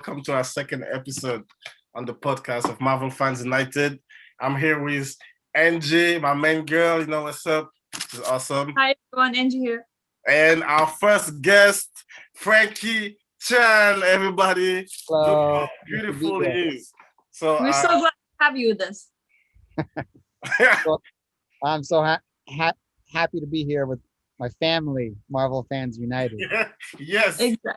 welcome to our second episode on the podcast of Marvel Fans United. I'm here with Enje, my main girl. You know what's up? This is awesome. Hi everyone, Enje here. And our first guest, Franki Chan. Everybody, look Hello. how beautiful he is. So We're so glad to have you with us. I'm so happy to be here with my family, Marvel Fans United. Yes. Exactly.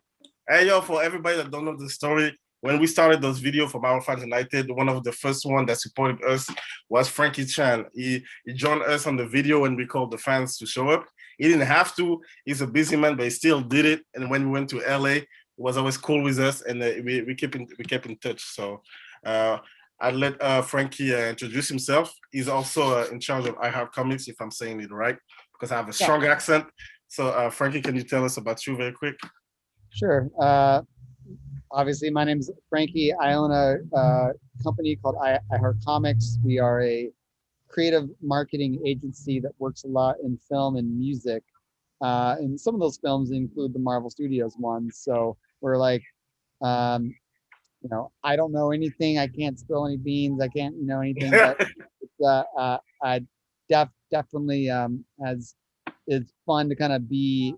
Hey, yo, for everybody that don't know the story, when we started those videos for Marvel Fans United, one of the first one that supported us was Franki Chan. He joined us on the video when we called the fans to show up. He didn't have to. He's a busy man, but he still did it. And when we went to LA, he was always cool with us, and we kept in touch. So I'll let Franki introduce himself. He's also in charge of I Heart Comics, if I'm saying it right, because I have a strong accent. So Franki, can you tell us about you very quick? Sure. Obviously, my name's Franki. I own a company called I Heart Comics. We are a creative marketing agency that works a lot in film and music. And some of those films include the Marvel Studios ones. So we're like, I don't know anything. I can't spill any beans. I can't, anything. But I definitely it's fun to kind of be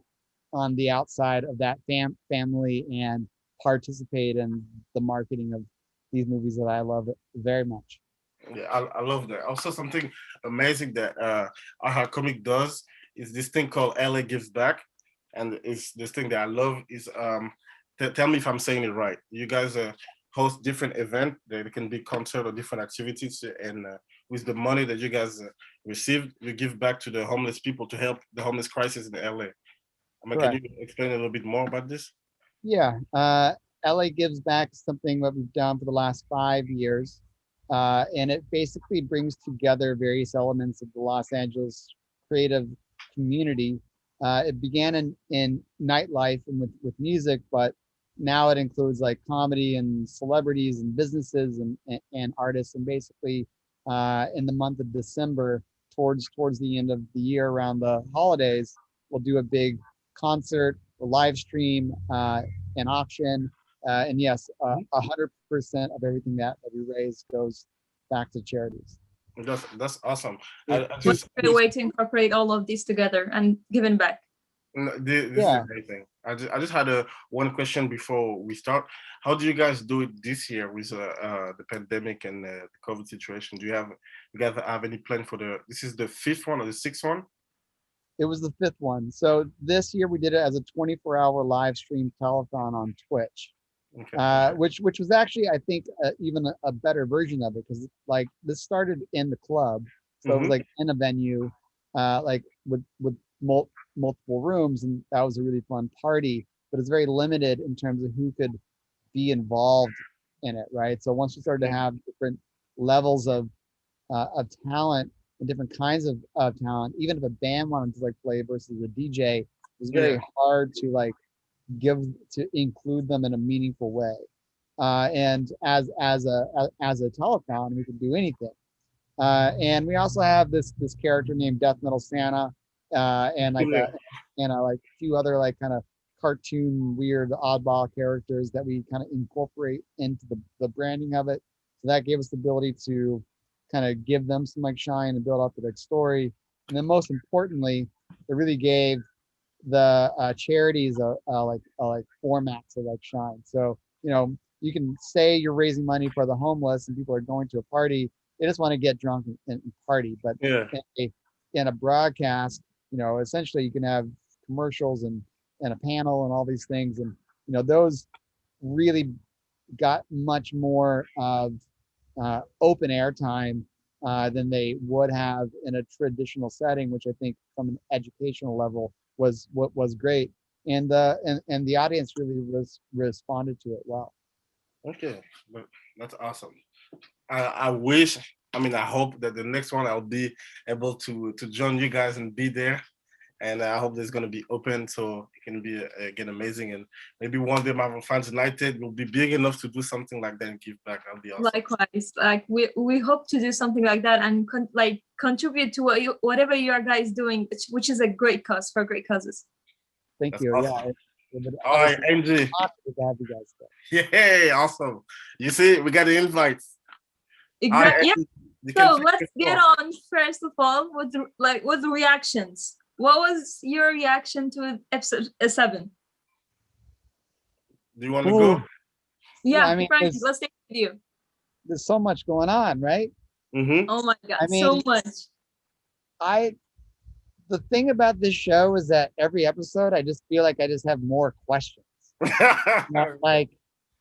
on the outside of that family and participate in the marketing of these movies that I love very much. Yeah, I love that. Also, something amazing that our comic does is this thing called LA Gives Back, and it's this thing that I love is tell me if I'm saying it right. You guys host different events. There can be concert or different activities, and with the money that you guys receive, you give back to the homeless people to help the homeless crisis in LA. Can you explain a little bit more about this? Yeah, LA Gives Back is something that we've done for the last 5 years. And it basically brings together various elements of the Los Angeles creative community. It began in nightlife and with music, but now it includes like comedy and celebrities and businesses and artists. And basically in the month of December, towards the end of the year, around the holidays, we'll do a big concert, a live stream, an auction. And yes, 100% of everything that we raise goes back to charities. That's awesome. What's a great way to incorporate all of this together and giving back? This is amazing. I just had one question before we start. How do you guys do it this year with the pandemic and the COVID situation? Do you guys have any plan for this is the 5th one or the 6th one? It was the 5th one. So this year we did it as a 24-hour live stream telethon on Twitch, which was actually, I think, even a better version of it, because like this started in the club, so it was like in a venue, like with multiple rooms, and that was a really fun party. But it's very limited in terms of who could be involved in it, right? So once we started to have different levels of talent and different kinds of talent, even if a band wanted to like play versus a DJ, it was very hard to like include them in a meaningful way. And as a telethon, we could do anything. And we also have this character named Death Metal Santa, and like a few other like kind of cartoon weird oddball characters that we kind of incorporate into the branding of it. So that gave us the ability to kind of give them some like shine and build up the like story. And then most importantly, it really gave the charities like formats of like shine. So you can say you're raising money for the homeless and people are going to a party, they just want to get drunk and party. But in a broadcast, essentially you can have commercials and a panel and all these things, and those really got much more of open air time than they would have in a traditional setting, which I think from an educational level was great, and the audience really responded to it well. Okay, that's awesome. I hope that the next one I'll be able to join you guys and be there. And I hope there's going to be open so it can be again amazing. And maybe one day Marvel Fans United will be big enough to do something like that and give back. That'll be awesome. Likewise, like we hope to do something like that and contribute to whatever you guys doing, which is a great cause for great causes. Thank you. Awesome. Yeah, But All right, Enje. happy to have you guys there. Yay, awesome. You see, we got the invites. Exactly. All right, Yeah. So let's get on first of all with the reactions. What was your reaction to episode 7? Do you want to go? Yeah, I mean, Frankie, let's take it with you. There's so much going on, right? Mm-hmm. Oh my God, I mean, so much. The thing about this show is that every episode, I just feel like I just have more questions. Like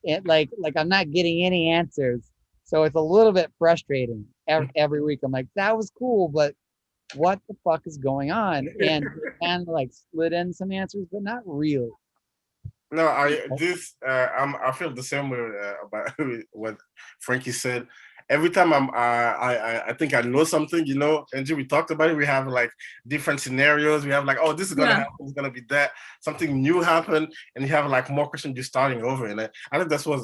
I'm not getting any answers, so it's a little bit frustrating every week. I'm like, that was cool, but what the fuck is going on? And kind of like slid in some answers, but not really. No, I feel the same way about what Frankie said. Every time I think I know something, you know, and we talked about it. We have like different scenarios. We have like, oh, this is gonna happen. It's gonna be that. Something new happened, and you have like more questions. You're starting over, and I think that's what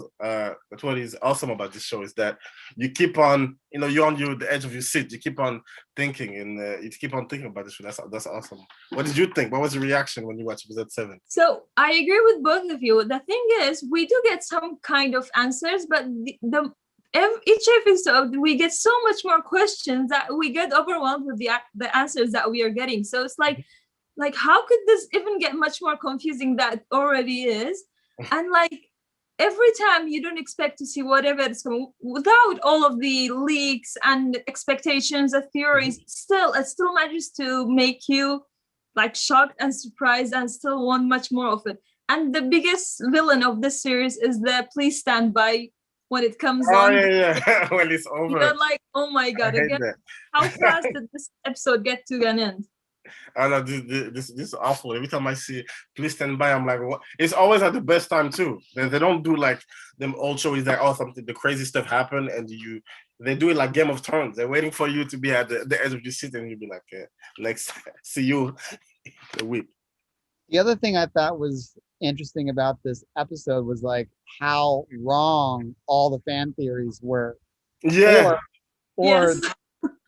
is awesome about this show is that you keep on, you know, you're on the edge of your seat. You keep on thinking, and you keep on thinking about this show. That's awesome. What did you think? What was your reaction when you watched episode 7? So I agree with both of you. The thing is, we do get some kind of answers, but each episode we get so much more questions that we get overwhelmed with the answers that we are getting. So it's like how could this even get much more confusing than it already is? And like every time you don't expect to see whatever is coming without all of the leaks and expectations, the theories, it still manages to make you like shocked and surprised and still want much more of it. And the biggest villain of this series is the please stand by when it comes on. Yeah. When it's over. You're like, oh my God, again, how fast did this episode get to an end? I know this is awful. Every time I see please stand by, I'm like, what? It's always at the best time too. They don't do like them old shows like, oh, something the crazy stuff happened, and they do it like Game of Thrones. They're waiting for you to be at the edge of your seat, and you'll be like, next, see you in a week. The other thing I thought was interesting about this episode was like how wrong all the fan theories were. Yeah. Or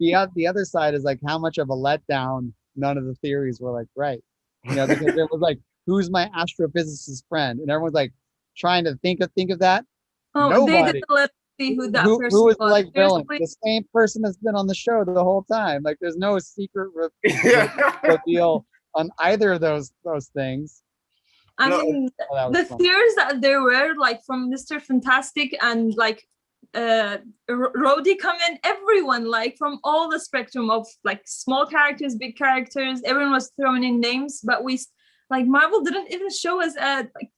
the other side is like how much of a letdown none of the theories were like right. You know, because it was like, who's my astrophysicist friend? And everyone's like trying to think of that. Oh, nobody. They didn't let me see who that person who was was. like villain. The same person that's been on the show the whole time. Like there's no secret reveal on either of those things. I mean, the theories that there were like from Mr. Fantastic and like Rhodey come in, everyone like from all the spectrum of like small characters, big characters, everyone was throwing in names, but we like Marvel didn't even show us like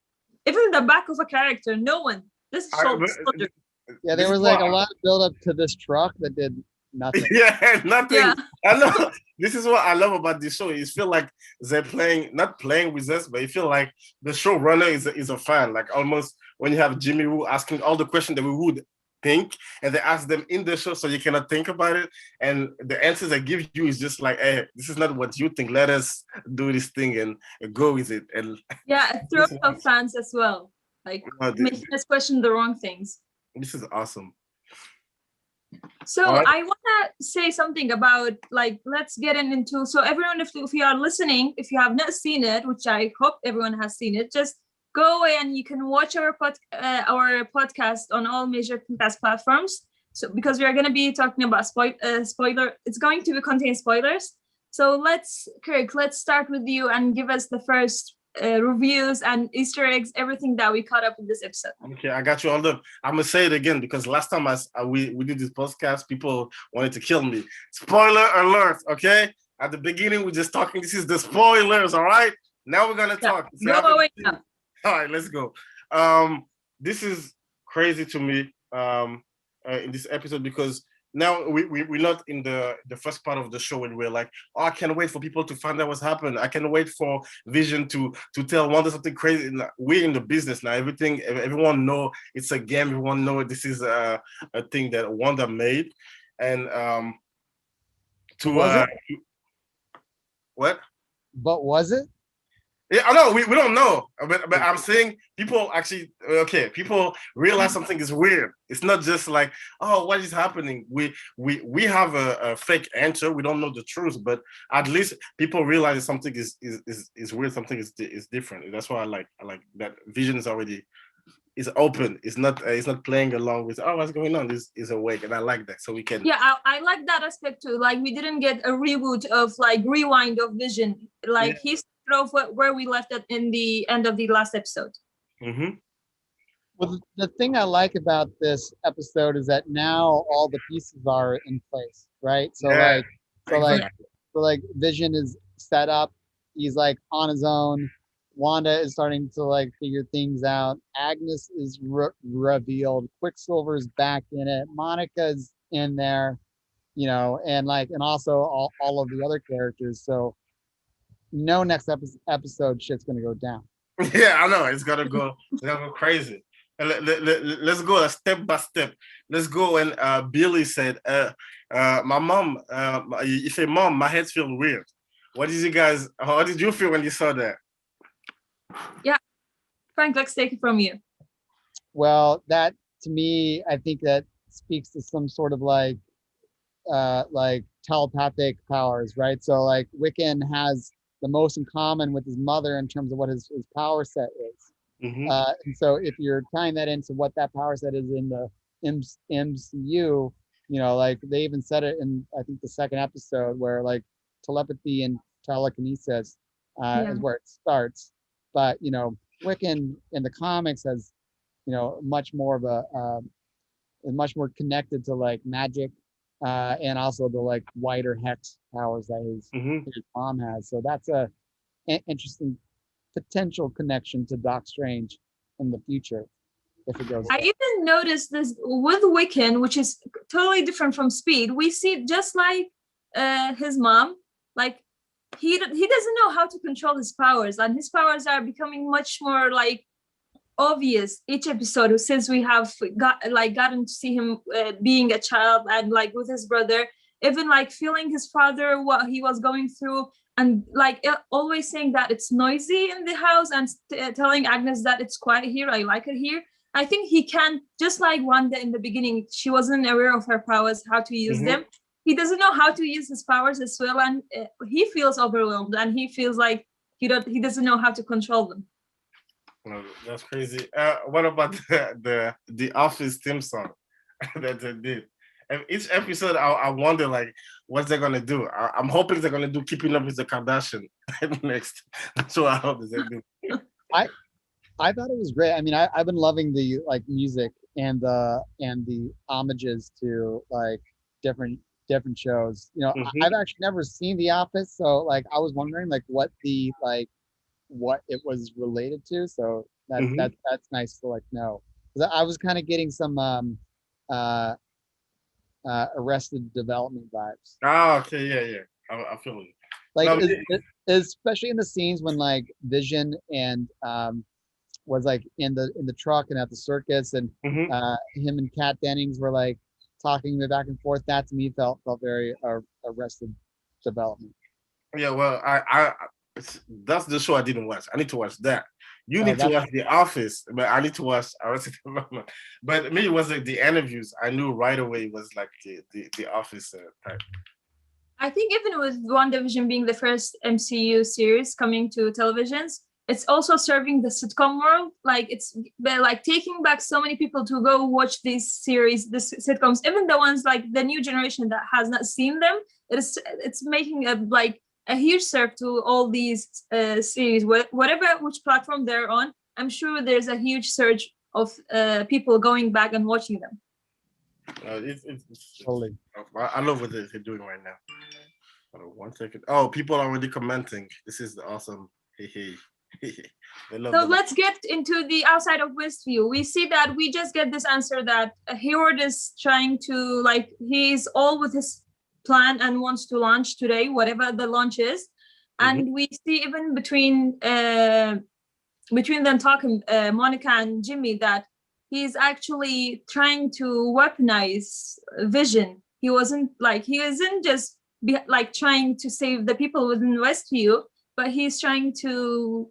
even the back of a character. No one. This show. Yeah, there was like a lot of build up to this truck that did nothing. Yeah, nothing. Yeah. I know. This is what I love about this show. You feel like they're not playing with us, but you feel like the showrunner is a fan. Like almost when you have Jimmy Woo asking all the questions that we would think, and they ask them in the show, so you cannot think about it. And the answers I give you is just like, hey, this is not what you think. Let us do this thing and go with it. And yeah, it throws off fans as well. Like making us question the wrong things. This is awesome. So right. I want to say something about like, let's get into, so everyone, if you are listening, if you have not seen it, which I hope everyone has seen it, just go away and you can watch our podcast on all major podcast platforms. So because we are going to be talking about spoiler, it's going to contain spoilers. So Kirk, let's start with you and give us the first reviews and Easter eggs, everything that we caught up in this episode. Okay, I got you all up. I'm gonna say it again because last time we did this podcast, people wanted to kill me. Spoiler alert, okay? At the beginning, we're just talking. This is the spoilers, all right? Now we're gonna talk. Go away now. All right, let's go. This is crazy to me in this episode because now we're not in the first part of the show when we're like, oh, I can't wait for people to find out what's happened. I can't wait for Vision to tell Wanda something crazy. We're in the business now. Everyone know it's a game. Everyone know this is a thing that Wanda made. And what? But was it? Yeah, I know we don't know, but I'm saying people actually people realize something is weird. It's not just like, oh, what is happening? We have a fake answer. We don't know the truth, but at least people realize something is weird. Something is different. That's why I like that Vision is open. It's not playing along with, oh, what's going on. This is awake, and I like that. So we can. Yeah, I like that aspect too. Like we didn't get a reboot of like rewind of Vision. Like he's of where we left it in the end of the last episode. Mm-hmm. Well, the thing I like about this episode is that now all the pieces are in place, right? So like Vision is set up. He's like on his own. Wanda is starting to like figure things out. Agnes is revealed. Quicksilver's back in it. Monica's in there, you know, and also all of the other characters. So next episode shit's gonna go down. Yeah, I know it's gonna go crazy. Let's go step by step. Let's go. And Billy said, "My mom, you say, Mom, my head's feeling weird." How did you feel when you saw that? Yeah, Frank, let's take it from you. Well, that to me, I think that speaks to some sort of like telepathic powers, right? So like Wiccan has the most in common with his mother in terms of what his power set is. Mm-hmm. And so if you're tying that into what that power set is in the MCU, you know, like they even said it in, I think, the second episode where like telepathy and telekinesis is where it starts. But, you know, Wiccan in the comics has, you know, much more much more connected to like magic. And also the like wider hex powers that his mom has. So that's an interesting potential connection to Doc Strange in the future if it goes. I even noticed this with Wiccan, which is totally different from Speed. We see just like his mom, like he doesn't know how to control his powers, and his powers are becoming much more like obvious each episode since we have gotten to see him being a child and like with his brother, even like feeling his father, what he was going through, and like always saying that it's noisy in the house and telling Agnes that it's quiet here, I like it here. I think he can, just like Wanda in the beginning, she wasn't aware of her powers, how to use them. He doesn't know how to use his powers as well, and he feels overwhelmed, and he feels like he doesn't know how to control them. Oh, that's crazy. What about the Office theme song that they did? And each episode, I wonder like what they're gonna do. I'm hoping they're gonna do Keeping Up with the Kardashian next. That's what I hope they do. I thought it was great. I mean, I've been loving the like music and the homages to like different shows. You know, I've actually never seen The Office, so like I was wondering like what it was related to. So that's nice to like know. Because I was kind of getting some Arrested Development vibes. Oh, okay, yeah. I feel it. Like especially in the scenes when like Vision and was like in the truck and at the circus, and him and Kat Dennings were like talking back and forth. That to me felt very Arrested Development. Yeah, well, I that's the show I didn't watch. I need to watch that. You need to watch The Office, but I need to watch Arrested Development. But me, it was like the interviews. I knew right away it was like the Office type. I think even with WandaVision being the first MCU series coming to televisions, it's also serving the sitcom world. Like they're like taking back so many people to go watch these series, these sitcoms, even the ones like the new generation that has not seen them. It's making a huge serve to all these series, which platform they're on. I'm sure there's a huge surge of people going back and watching them. Totally. I love what they're doing right now. Hold on 1 second. Oh, people are already commenting. This is awesome. Hey. So let's get into the outside of Westview. We see that we just get this answer that Hayward is trying to he's all with his plan and wants to launch today, whatever the launch is. And we see even between them talking, Monica and Jimmy, that he's actually trying to weaponize Vision. He isn't just trying to save the people within Westview, but he's trying to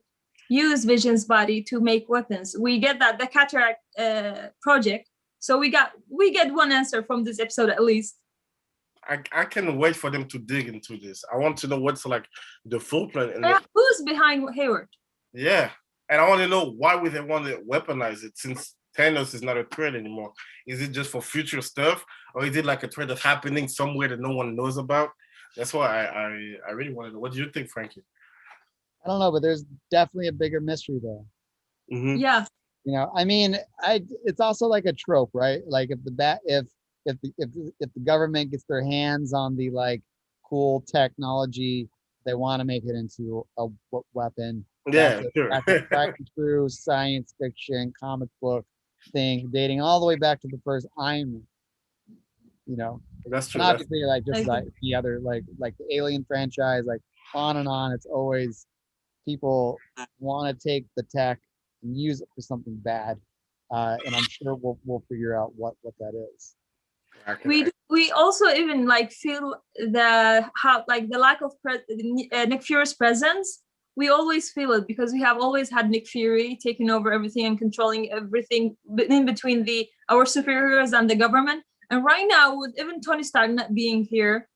use Vision's body to make weapons. We get that the cataract project. So we get one answer from this episode at least. I can't wait for them to dig into this. I want to know what's like the full plan. And who's behind Hayward? Yeah, and I want to know why would they want to weaponize it since Thanos is not a threat anymore. Is it just for future stuff, or is it like a threat that's happening somewhere that no one knows about? That's why I really want to know. What do you think, Frankie? I don't know, but there's definitely a bigger mystery there. Mm-hmm. Yeah. You know, I mean, it's also like a trope, right? Like if the government gets their hands on the like cool technology, they want to make it into a weapon. Yeah, sure. That's a true science fiction comic book thing, dating all the way back to the first Iron Man. You know, that's true. And obviously, like just like the other, like the Alien franchise, like on and on. It's always people want to take the tech and use it for something bad, and I'm sure we'll figure out what that is. We also even like feel the lack of Nick Fury's presence. We always feel it because we have always had Nick Fury taking over everything and controlling everything in between our superheroes and the government. And right now, with even Tony Stark not being here,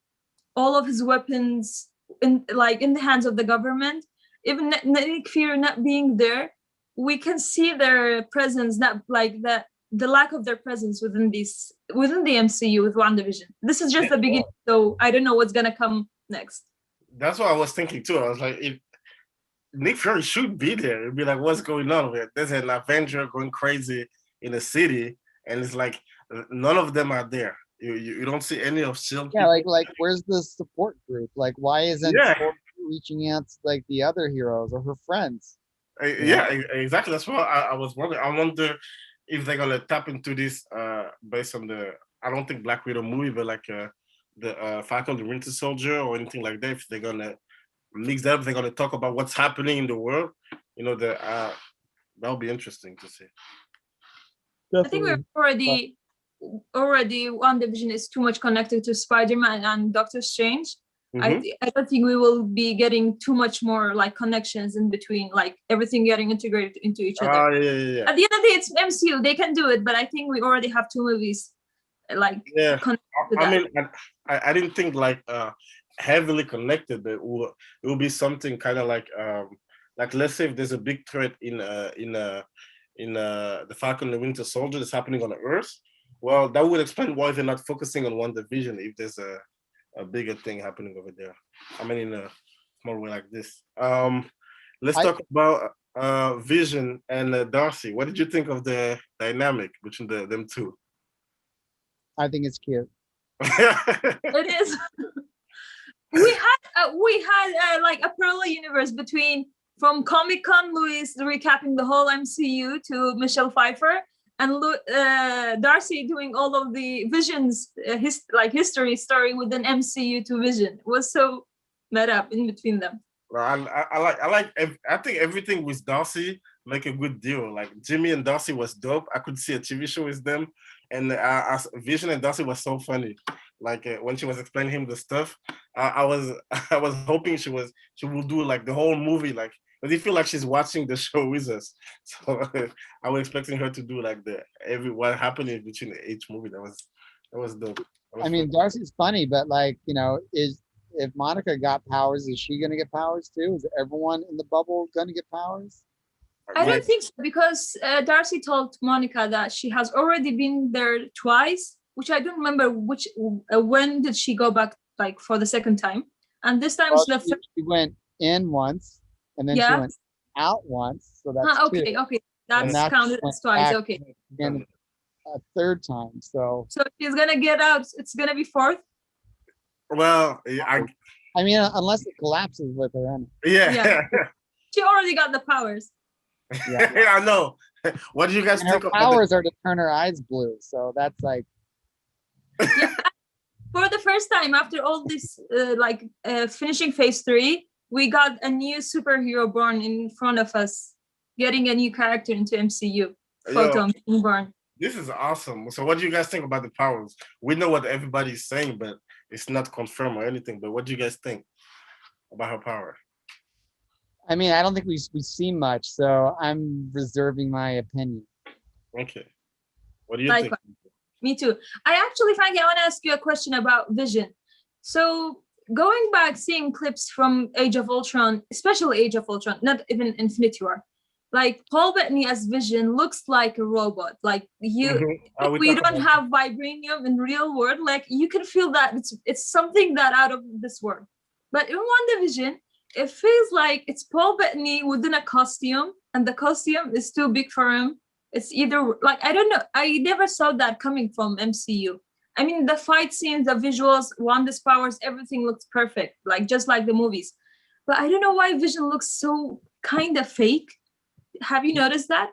all of his weapons in the hands of the government, even Nick Fury not being there, we can see their presence, not like the lack of their presence within the MCU with WandaVision. This is just the beginning, so I don't know what's gonna come next. That's what I was thinking too. I was like, if Nick Fury should be there, it'd be like, what's going on with it? There's an Avenger going crazy in the city, and it's like none of them are there. You don't see any of Shield. Yeah, like where's the support group? Like, why isn't Thor reaching out to like the other heroes or her friends? Yeah, exactly. That's what I was wondering. I wonder if they're gonna tap into this based on I don't think Black Widow movie, but like the Falcon the Winter Soldier or anything like that. If they're gonna mix that up, they're gonna talk about what's happening in the world. You know, that'll be interesting to see. Definitely. I think we're already WandaVision is too much connected to Spider-Man and Doctor Strange. Mm-hmm. I don't think we will be getting too much more like connections in between, like everything getting integrated into each other. Yeah. At the end of the day, it's MCU. They can do it, but I think we already have two movies like connected to that. I mean, I didn't think like heavily connected, but it will be something kind of like let's say if there's a big threat in the Falcon and the Winter Soldier that's happening on Earth. Well, that would explain why they're not focusing on WandaVision if there's a bigger thing happening over there. I mean, in a small way like this. Let's talk about Vision and Darcy. What did you think of the dynamic between them two? I think it's cute. It is. we had like a parallel universe from Comic-Con, Louis recapping the whole MCU to Michelle Pfeiffer, and Darcy doing all of the Vision's history story within MCU to Vision. It was so met up in between them. Well, I think everything with Darcy make a good deal. Like Jimmy and Darcy was dope. I could see a TV show with them, and Vision and Darcy was so funny. Like when she was explaining him the stuff, I was hoping she will do like the whole movie, like. But I feel like she's watching the show with us, so I was expecting her to do like what happened in between each movie. That was dope. I mean, Darcy's funny, but like if Monica got powers, is she gonna get powers too? Is everyone in the bubble gonna get powers? I don't think so, because Darcy told Monica that she has already been there twice, which I don't remember when did she go back like for the second time, and this time she went in once. And then she went out once, so that's okay. That's counted as twice. Okay. And a third time, so she's gonna get out. It's gonna be fourth. Well, I mean, unless it collapses with her enemy. Yeah. She already got the powers. Yeah, I know. What do you guys think? Her powers are to turn her eyes blue, so that's like. Yeah. For the first time after all this, finishing phase 3. We got a new superhero born in front of us, getting a new character into MCU. Photon being born. This is awesome. So what do you guys think about the powers? We know what everybody's saying, but it's not confirmed or anything. But what do you guys think about her power? I mean, I don't think we see much, so I'm reserving my opinion. Okay. What do you think? Me too. Frankie, I want to ask you a question about Vision. So going back, seeing clips from Age of Ultron, especially Age of Ultron, not even Infinity War, like Paul Bettany as Vision looks like a robot. Like we don't have vibranium in real world. Like you can feel that it's something that out of this world. But in WandaVision, it feels like it's Paul Bettany within a costume, and the costume is too big for him. It's either like, I don't know. I never saw that coming from MCU. I mean, the fight scenes, the visuals, Wanda's powers, everything looks perfect, like just like the movies. But I don't know why Vision looks so kind of fake. Have you noticed that?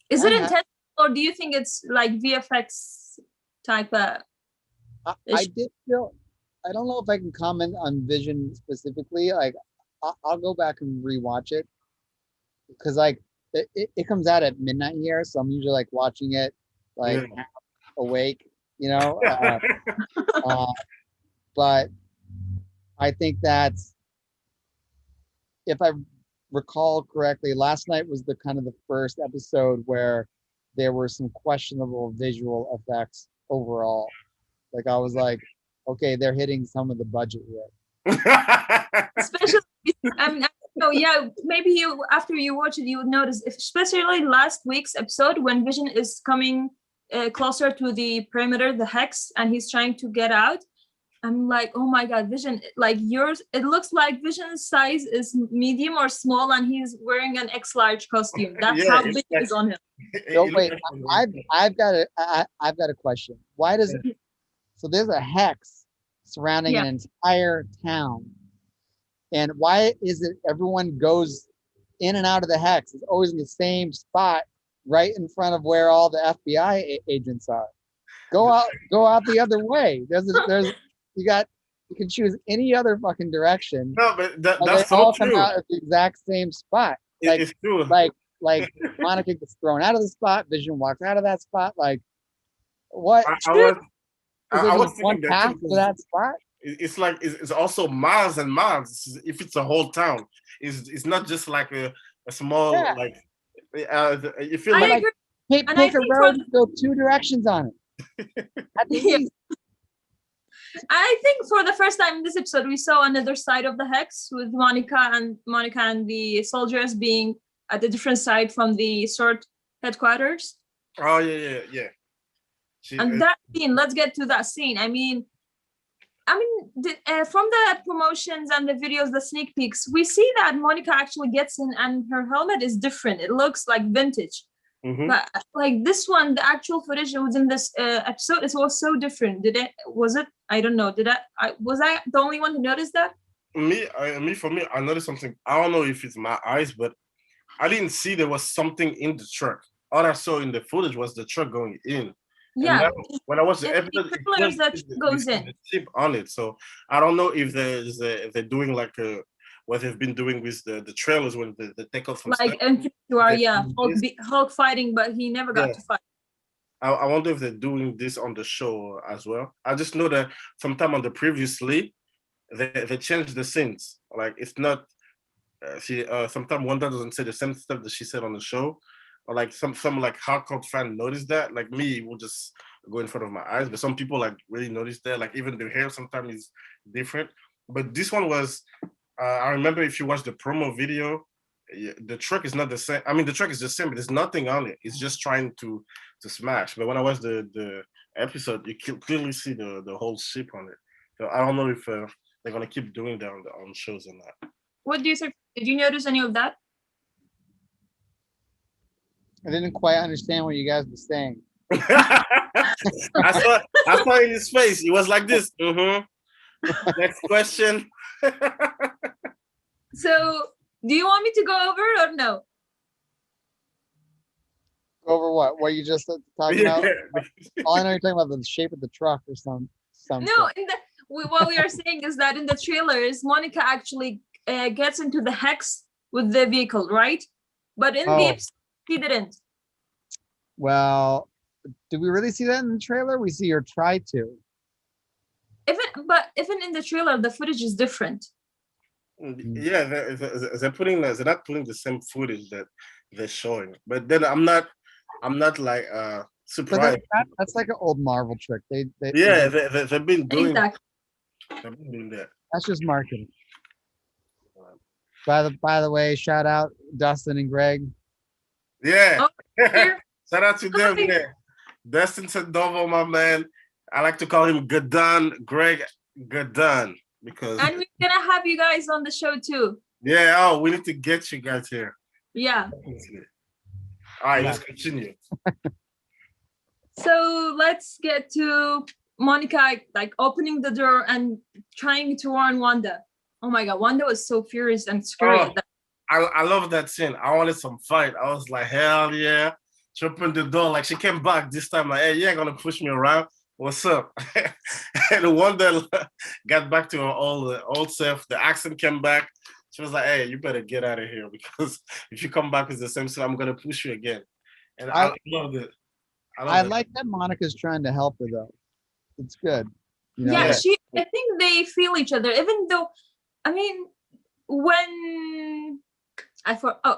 Is it intentional, or do you think it's like VFX type of? I did feel. I don't know if I can comment on Vision specifically. Like, I'll go back and rewatch it because like it comes out at midnight here, so I'm usually like watching it like awake, you know. But I think that's, if I recall correctly, last night was the kind of the first episode where there were some questionable visual effects overall. Like I was like, okay, they're hitting some of the budget here. Especially, maybe you, after you watch it, you would notice, especially last week's episode when Vision is coming closer to the perimeter, the hex, and he's trying to get out. I'm like, oh my God, Vision, like yours, it looks like Vision's size is medium or small, and he's wearing an X large costume. That's how big it is on him. So wait, I've got a question. Why does it? So there's a hex surrounding an entire town, and why is it everyone goes in and out of the hex? It's always in the same spot, right in front of where all the FBI agents are. Go out the other way. There's you can choose any other fucking direction. No, but that's they all come out at the exact same spot. Like, it's true. Like Monica gets thrown out of the spot. Vision walks out of that spot. Like, what? I was one path to that spot. It's like it's also miles and miles. If it's a whole town, it's not just like a small like. You feel like pick a road and go two directions on it. I think for the first time in this episode, we saw another side of the hex with Monica and the soldiers being at a different side from the SWORD headquarters. Oh yeah. And that scene, let's get to that scene. I mean, from the promotions and the videos, the sneak peeks, we see that Monica actually gets in and her helmet is different. It looks like vintage. Mm-hmm. But like this one, the actual footage that was in this episode, it was so different. Was it? I don't know. Was I the only one who noticed that? For me, I noticed something. I don't know if it's my eyes, but I didn't see there was something in the truck. All I saw in the footage was the truck going in. Yeah. When I watched the episode, that goes in. The chip on it. So I don't know if they're doing like what they've been doing with the trailers when the takeoff from like Hulk fighting, but he never got to fight. I wonder if they're doing this on the show as well. I just know that sometime on the previously they changed the scenes. Like it's not sometimes Wanda doesn't say the same stuff that she said on the show. Or like some like hardcore fan notice that. Like me, it will just go in front of my eyes. But some people like really notice that. Like even the hair sometimes is different. But this one was. I remember if you watch the promo video, the truck is not the same. I mean, the truck is the same, but there's nothing on it. It's just trying to smash. But when I watched the episode, you clearly see the whole ship on it. So I don't know if they're gonna keep doing that on shows or not. What do you say? Did you notice any of that? I didn't quite understand what you guys were saying. I saw in his face. He was like this. Next question. So, do you want me to go over it or no? Go over what? What you just talking about? All I know you're talking about the shape of the truck or some. No, what we are saying is that in the trailers, Monica actually gets into the hex with the vehicle, right? But in the episode, he didn't. Well, did we really see that in the trailer? We see her try to. Even in the trailer, the footage is different. Yeah, they're not putting the same footage that they're showing. But then I'm not like But surprised. that's like an old Marvel trick. Yeah, they've been doing Exactly. that. That's just marketing. By the way, shout out Dustin and Greg. Yeah. Oh, here. Shout out to them. Hi. Yeah. Destin Sandoval, my man. I like to call him Gadon, Greg Gadon, because And we're gonna have you guys on the show too. yeah, oh, we need to get you guys here. Yeah. All right, let's continue. So let's get to Monica like opening the door and trying to warn Wanda. Oh my god, Wanda was so furious and scary. Oh, I love that scene. I wanted some fight. I was like, hell yeah. She opened the door, like she came back this time, like, hey, you ain't gonna push me around. What's up? And Wanda got back to her old self. The accent came back. She was like, hey, you better get out of here, because if you come back with the same self, I'm gonna push you again. And I loved it. I like that Monica's trying to help her though. It's good. You know? Yeah, I think they feel each other, even though, I mean, when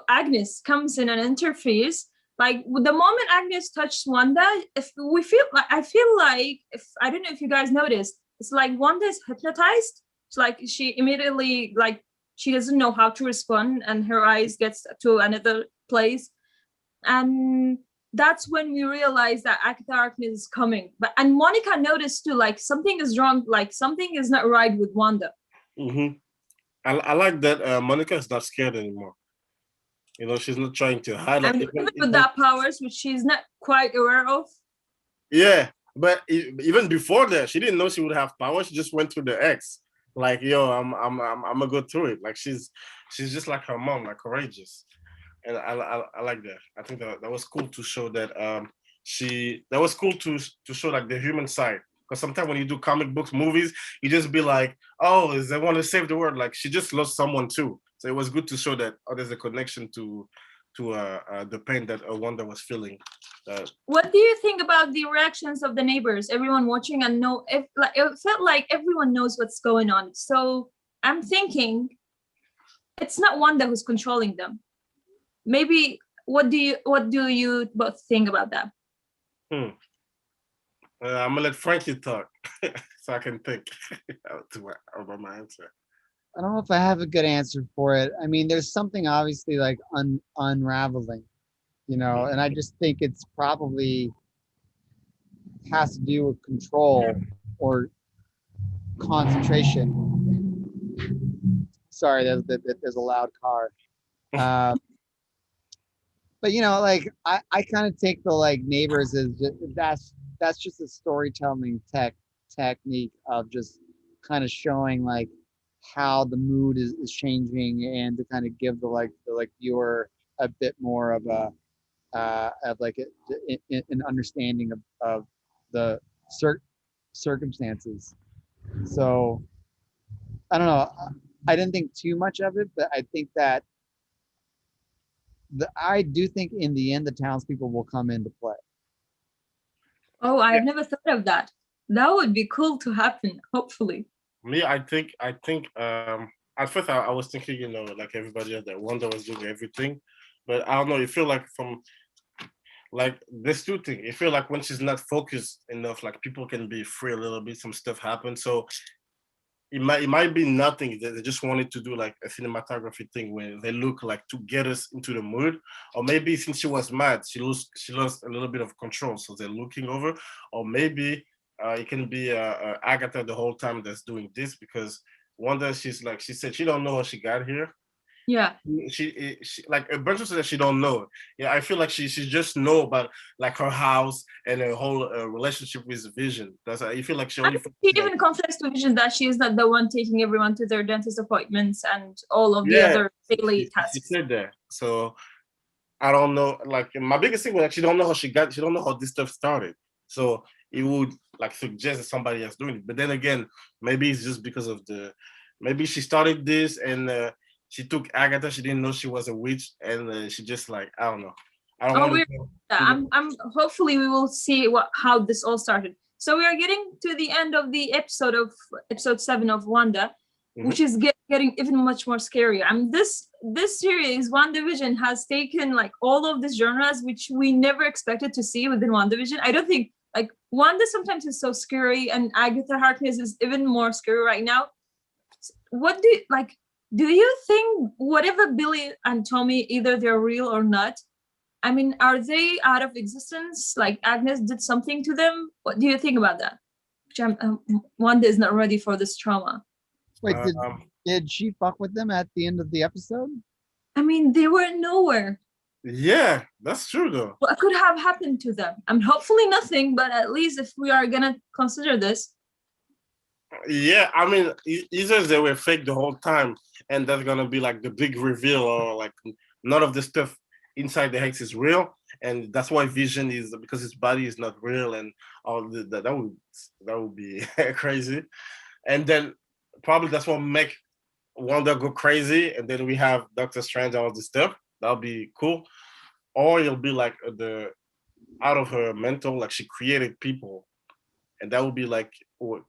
Agnes comes in and interferes, like the moment Agnes touched Wanda, I feel like, if I don't know if you guys noticed, it's like Wanda is hypnotized. It's like she immediately, like, she doesn't know how to respond and her eyes gets to another place. And that's when we realize that Agatha Harkness is coming. And Monica noticed too, like something is wrong, like something is not right with Wanda. Mm-hmm. I like that Monica is not scared anymore. You know, she's not trying to hide. Like, and even with that powers, which she's not quite aware of. Yeah, but even before that, she didn't know she would have powers. She just went through the X. Like, yo, I'm gonna go through it. Like she's just like her mom, like courageous. And I like that. I think that was cool to show that that was cool to show like the human side. Because sometimes when you do comic books, movies, you just be like, oh, they want to save the world. Like she just lost someone too. So it was good to show that there's a connection to the pain that Wanda was feeling. What do you think about the reactions of the neighbors? Everyone watching and it felt like everyone knows what's going on. So I'm thinking it's not Wanda who's controlling them. Maybe what do you both think about that? I'm gonna let Frankie talk so I can think about my answer. I don't know if I have a good answer for it. I mean, there's something obviously like unraveling, you know, and I just think it's probably has to do with control or concentration. Sorry, there's a loud car. But you know, like I kind of take the like neighbors as that's just a storytelling technique of just kind of showing like how the mood is changing, and to kind of give the viewer a bit more of a an understanding of the circumstances. So I don't know. I didn't think too much of it, but I think that I do think in the end the townspeople will come into play. Oh, I've never thought of that. That would be cool to happen, hopefully. Me, I think at first I was thinking, you know, like everybody else, that Wanda was doing everything. But I don't know, you feel like from like there's two things. You feel like when she's not focused enough, like people can be free a little bit, some stuff happens. So it might be nothing. They just wanted to do like a cinematography thing where they look like to get us into the mood. Or maybe since she was mad, she lost a little bit of control, so they're looking over. Or maybe it can be Agatha the whole time that's doing this, because Wanda, she said she don't know how she got here. Yeah. She like a bunch of stuff that she don't know. Yeah, I feel like she just know about like her house and her whole relationship with Vision. I feel like she only. She even confessed to Vision that she's not the one taking everyone to their dentist appointments and all of the other daily tasks. She said that. So I don't know. Like my biggest thing was like she don't know how she don't know how this stuff started. So it would like suggest that somebody else doing it. But then again, maybe it's just because of maybe she started this and. She took Agatha. She didn't know she was a witch, and she just like I don't know. I'm hopefully we will see how this all started. So we are getting to the end of the episode 7 of Wanda, which is getting even much more scary. I mean, this series, WandaVision, has taken like all of these genres which we never expected to see within WandaVision. I don't think like Wanda sometimes is so scary, and Agatha Harkness is even more scary right now. What do you like? Do you think whatever Billy and Tommy, either they're real or not, I mean, are they out of existence? Like Agnes did something to them? What do you think about that? Wanda is not ready for this trauma. Wait, did she fuck with them at the end of the episode? I mean, they were nowhere. Yeah, that's true though. What could have happened to them? I mean, hopefully nothing, but at least if we are gonna consider this. Yeah, I mean, either they were fake the whole time, and that's gonna be like the big reveal, or like none of the stuff inside the hex is real, and that's why Vision is, because his body is not real, and all that would be crazy, and then probably that's what make Wanda go crazy, and then we have Doctor Strange and all this stuff. That'll be cool. Or it'll be like the out of her mental, like she created people, and that would be like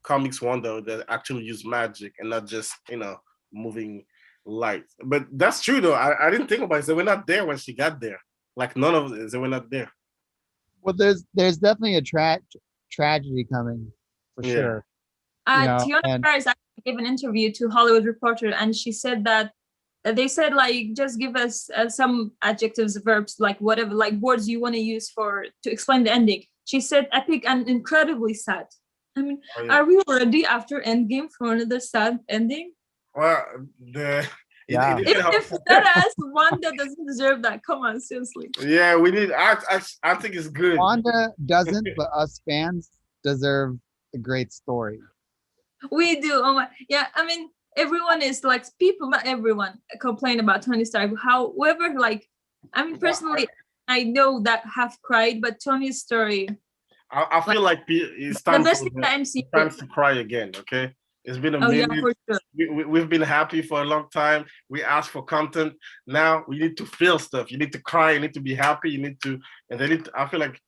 comics Wanda that actually use magic and not just moving light. But that's true though. I didn't think about it. They were not there when she got there. Like none of them, they were not there. Well, there's definitely a tragedy coming for sure. Tiana Ferris actually gave an interview to Hollywood Reporter, and she said that they said like just give us some adjectives, verbs, like whatever, like words you want to use to explain the ending. She said epic and incredibly sad. I mean, are we ready after Endgame for another sad ending? Well, if that ass Wanda doesn't deserve that, come on, seriously. Yeah, we need. I think it's good. Wanda doesn't, but us fans deserve a great story. We do. Oh my, yeah. I mean, everyone is like people, not everyone complain about Tony Stark. However, like, I mean, personally, I know that have cried, but Tony's story. I feel like it's time, the best thing that MC time to cry again. Okay, it's been a minute. Yeah, for sure. We've been happy for a long time. We asked for content. Now we need to feel stuff. You need to cry. You need to be happy. You need to, and they need. I feel like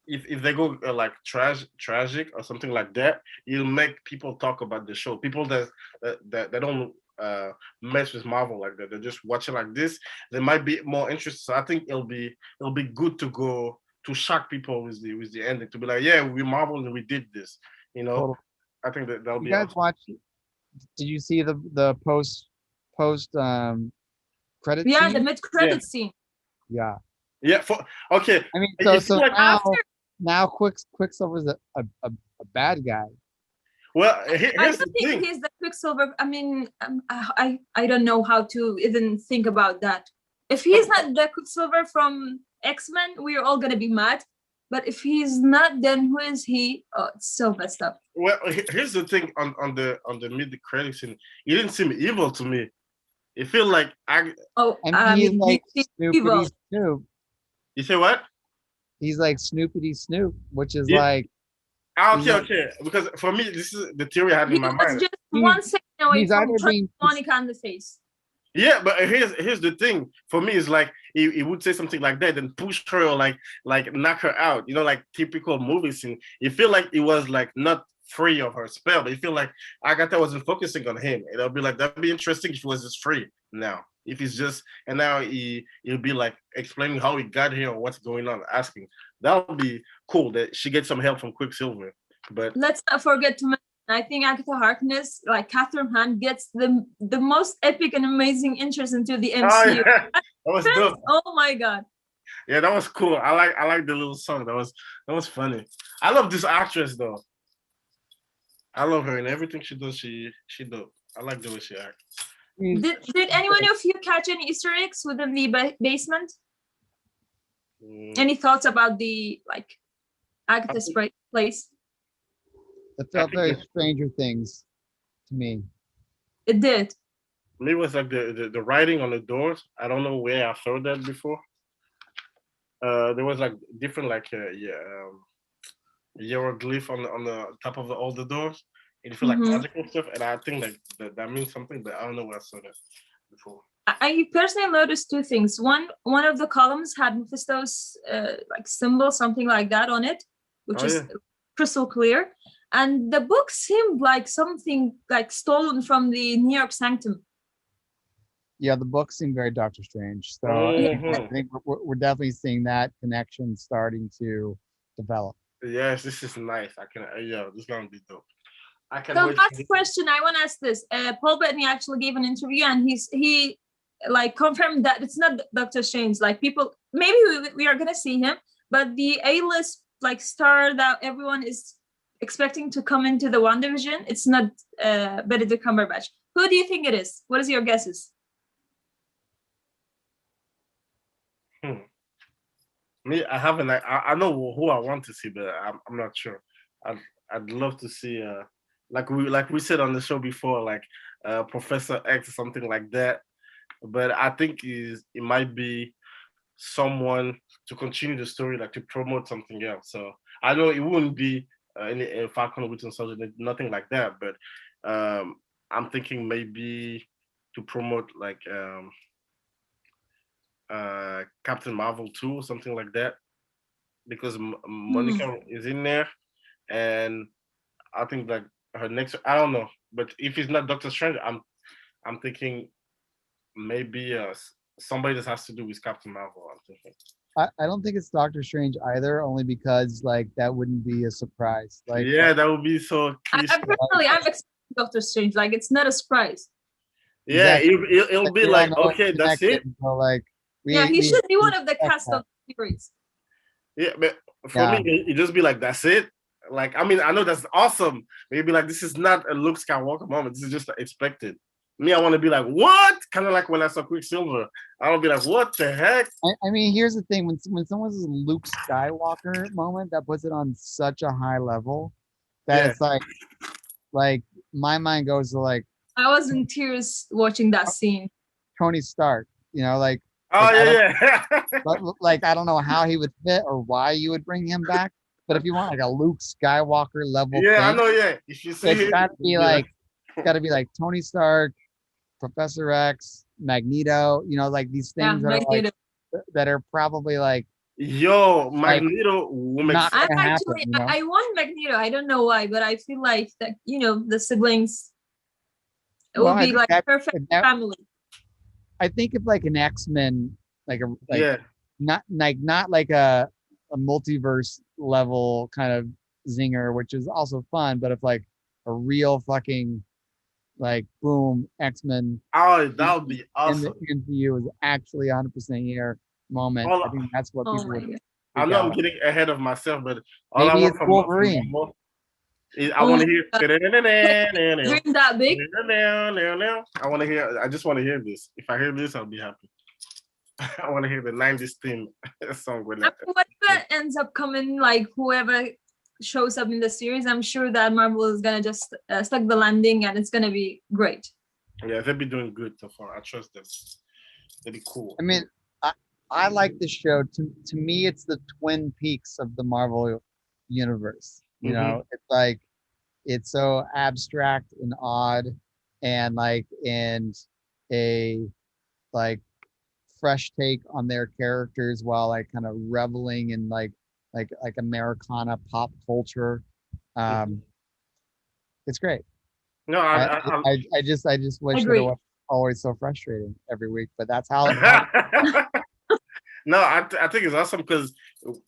if they go like tragic or something like that, it'll make people talk about the show. People that don't mess with Marvel like that, they're just watching like this, they might be more interested. So I think it'll be good to go to shock people with the ending, to be like, yeah, we Marvel and we did this. Totally. I think that'll be. You guys awesome. Watch? Did you see the post credit? Yeah, scene? The mid credit scene. Yeah. Yeah. Okay. I mean, so like now Quicksilver's a bad guy. Well, I don't think he's the Quicksilver. I mean, I don't know how to even think about that. If he's not the Quicksilver from X-Men, we're all gonna be mad. But if he's not, then who is he? Oh, it's so messed up. Well, here's the thing on the mid credits scene. He didn't seem evil to me. It feel like he's like Snoopity Snoop. You say what? He's like Snoopity Snoop, which is like. Okay. Because for me, this is the theory I had in my mind. Just 1 second away from Monica on the face. Yeah, but here's the thing. For me, it's like he would say something like that, then push her or like knock her out. Like typical movie scene. You feel like it was like not free of her spell, but you feel like Agatha wasn't focusing on him. It'll be like that'd be interesting if he was just free now. If he's just, and now he'll be like explaining how he got here or what's going on, asking. That would be cool that she gets some help from Quicksilver. But let's not forget to mention, I think Agatha Harkness, like Catherine Hahn, gets the most epic and amazing interest into the MCU. Oh, yeah. That was dope. Oh my god. Yeah, that was cool. I like the little song. That was funny. I love this actress though. I love her and everything she does. She dope. I like the way she acts. Did anyone of you catch any Easter eggs within the basement? Any thoughts about the Agatha's place? It felt very Stranger Things to me. It did. Maybe it was like the writing on the doors. I don't know where I saw that before. There was like different hieroglyph on the top of all the doors. It felt like magical stuff, and I think that means something, but I don't know where I saw that before. I personally noticed two things. One of the columns had Mephisto's symbol, something like that on it, which is crystal clear. and the book seemed like something like stolen from the New York Sanctum. Yeah, the book seemed very Doctor Strange. So I think we're definitely seeing that connection starting to develop. Yes, this is nice. I can, yeah, this is gonna be dope. I can So wait. last question, I want to ask this. Paul Bettany actually gave an interview, and he like confirmed that it's not Doctor Strange. Like people, maybe we are gonna see him, but the A-list like star that everyone is expecting to come into the WandaVision, it's not Benedict Cumberbatch. Who do you think it is? What is your guesses? Me, I haven't. I know who I want to see, but I'm not sure. I'd love to see like we said on the show before, like Professor X or something like that. But I think it might be someone to continue the story, like to promote something else. So I know it wouldn't be any Falcon Winter Soldier, nothing like that. But I'm thinking maybe to promote like Captain Marvel 2 or something like that, because Monica is in there, and I think like her next, I don't know, but if it's not Doctor Strange, I'm thinking maybe somebody that has to do with Captain Marvel. I'm thinking. I don't think it's Doctor Strange either, only because like that wouldn't be a surprise. Like yeah, that would be so. I'm expecting Doctor Strange. Like it's not a surprise. Yeah, exactly. it'll be like okay, that's it. So like he should be one of the cast of the series. Yeah, but for me, it just be like that's it. Like I mean, I know that's awesome. Maybe like this is not a Luke Skywalker moment. This is just expected. Me, I want to be like, what? Kind of like when I saw Quicksilver. I want to be like, what the heck? I mean, here's the thing: when someone says Luke Skywalker moment, that puts it on such a high level that it's like my mind goes to like. I was in tears watching that scene. Tony Stark, you know, like. Oh like, yeah. Like I don't know how he would fit or why you would bring him back, but if you want like a Luke Skywalker level, yeah, I know. Yeah, if you see it's got to be like Tony Stark, Professor X, Magneto, you know, like these things that are like that are probably like Magneto will make sense. Actually, you know? I want Magneto. I don't know why, but I feel like that, you know, the siblings will be like perfect family. I think if like an X-Men, not like a multiverse level kind of zinger, which is also fun, but if like a real fucking like boom X-Men, that would be awesome. In the MCU is actually 100% year moment. I think that's what people would. I know I'm getting ahead of myself, but all maybe I want from Wolverine. I want to hear. Dream that big. I want to hear. I just want to hear this. If I hear this, I'll be happy. I want to hear the '90s theme song. Whatever ends up coming, like whoever shows up in the series, I'm sure that Marvel is gonna just stuck the landing, and it's gonna be great. Yeah, they'll be doing good so far. I trust them. They'll be cool. I mean, I like this show. To me, it's the Twin Peaks of the Marvel universe. You know, it's like it's so abstract and odd, and like and a like fresh take on their characters while like kind of reveling in like Americana pop culture. It's great. No, I just wish that it was always so frustrating every week, but that's how. No, I think it's awesome because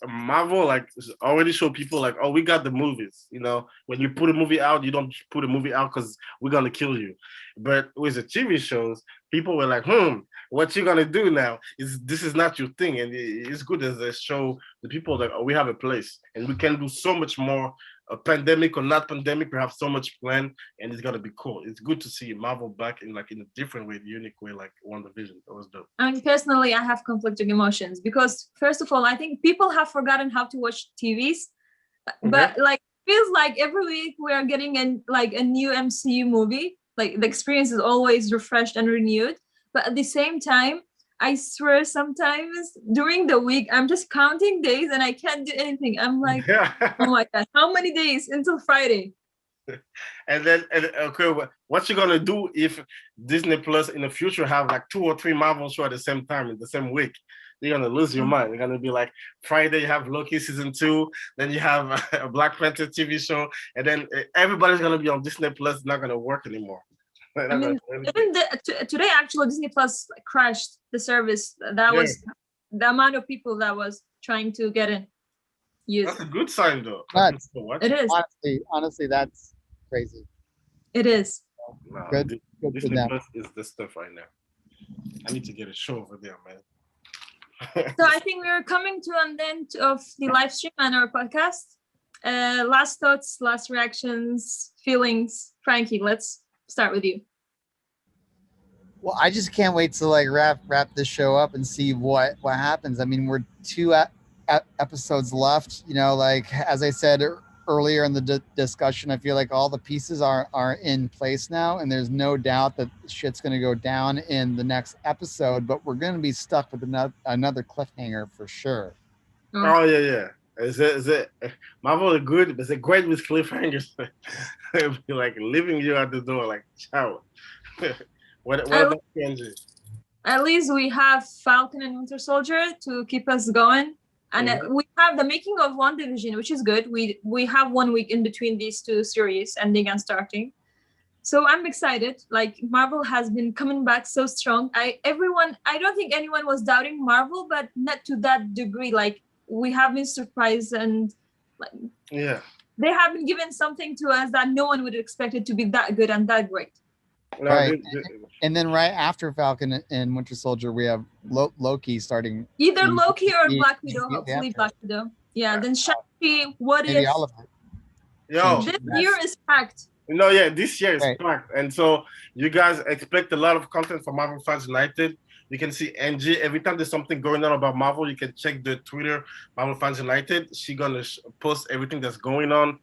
Marvel like already show people like, oh, we got the movies. You know, when you put a movie out, you don't put a movie out because we're gonna kill you. But with the TV shows, people were like, what you gonna do now? This is not your thing, and it's good as they show the people that we have a place and we can do so much more. A pandemic or not pandemic, we have so much planned, and it's gonna be cool. It's good to see Marvel back in a different way, unique way, like WandaVision. That was dope. And personally, I have conflicting emotions because first of all, I think people have forgotten how to watch TVs, but like feels like every week we are getting a new MCU movie. Like the experience is always refreshed and renewed. But at the same time, I swear sometimes during the week, I'm just counting days and I can't do anything. I'm like, oh my God, how many days until Friday? And then, okay, what you gonna do if Disney Plus in the future have like 2 or 3 Marvel shows at the same time in the same week? you're gonna lose your mind. You're gonna be like, Friday you have Loki season 2, then you have a Black Panther TV show, and then everybody's gonna be on Disney Plus. It's not gonna work anymore. I mean, even today actually Disney Plus crashed the service. That was the amount of people that was trying to get in. That's a good sign, though. It is. Honestly, that's crazy. It is. No, good Disney Plus is the stuff right now. I need to get a show over there, man. So I think we're coming to an end of the live stream and our podcast. Last thoughts, last reactions, feelings. Frankie, let's start with you. Well, I just can't wait to like wrap this show up and see what happens. I mean, we're 2 episodes left. You know, like as I said earlier in the discussion, I feel like all the pieces are in place now, and there's no doubt that shit's going to go down in the next episode. But we're going to be stuck with another cliffhanger for sure. Oh yeah. Is it Marvel is good, but it's great with cliffhangers. It'll be like leaving you at the door, like ciao. What about Enje? At least we have Falcon and Winter Soldier to keep us going. And we have the making of WandaVision, which is good. We have 1 week in between these 2 series ending and starting. So I'm excited. Like Marvel has been coming back so strong. I don't think anyone was doubting Marvel, but not to that degree. Like we have been surprised, and like they have been given something to us that no one would expect it to be that good and that great. Right. And then right after Falcon and Winter Soldier, we have Loki starting. Either Loki or Black Widow, hopefully Black Widow. Yeah, then Shang-Chi, what if? All of it. Yo, this year is packed. No, this year is packed. And so you guys expect a lot of content from Marvel Fans United. You can see Enje every time there's something going on about Marvel. You can check the Twitter Marvel Fans United. She's gonna post everything that's going on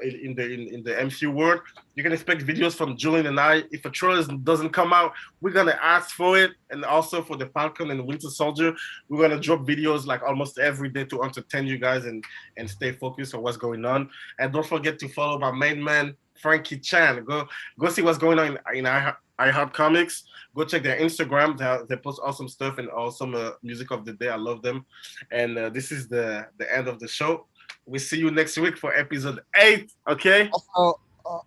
in the MCU world. You can expect videos from Julien and I. If a trailer doesn't come out, we're gonna ask for it. And also for the Falcon and Winter Soldier, we're gonna drop videos like almost every day to entertain you guys and stay focused on what's going on. And don't forget to follow my main man Franki Chan. Go see what's going on in iHeart Comics. Go check their Instagram. They post awesome stuff and awesome music of the day. I love them. And this is the end of the show. We see you next week for episode 8. Okay.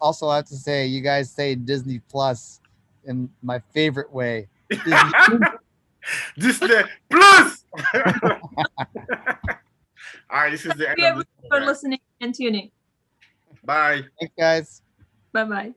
Also, I have to say, you guys say Disney Plus in my favorite way. Disney Plus. All right. This is the end. Thank you for listening and tuning. Bye. Thanks, guys. Bye-bye.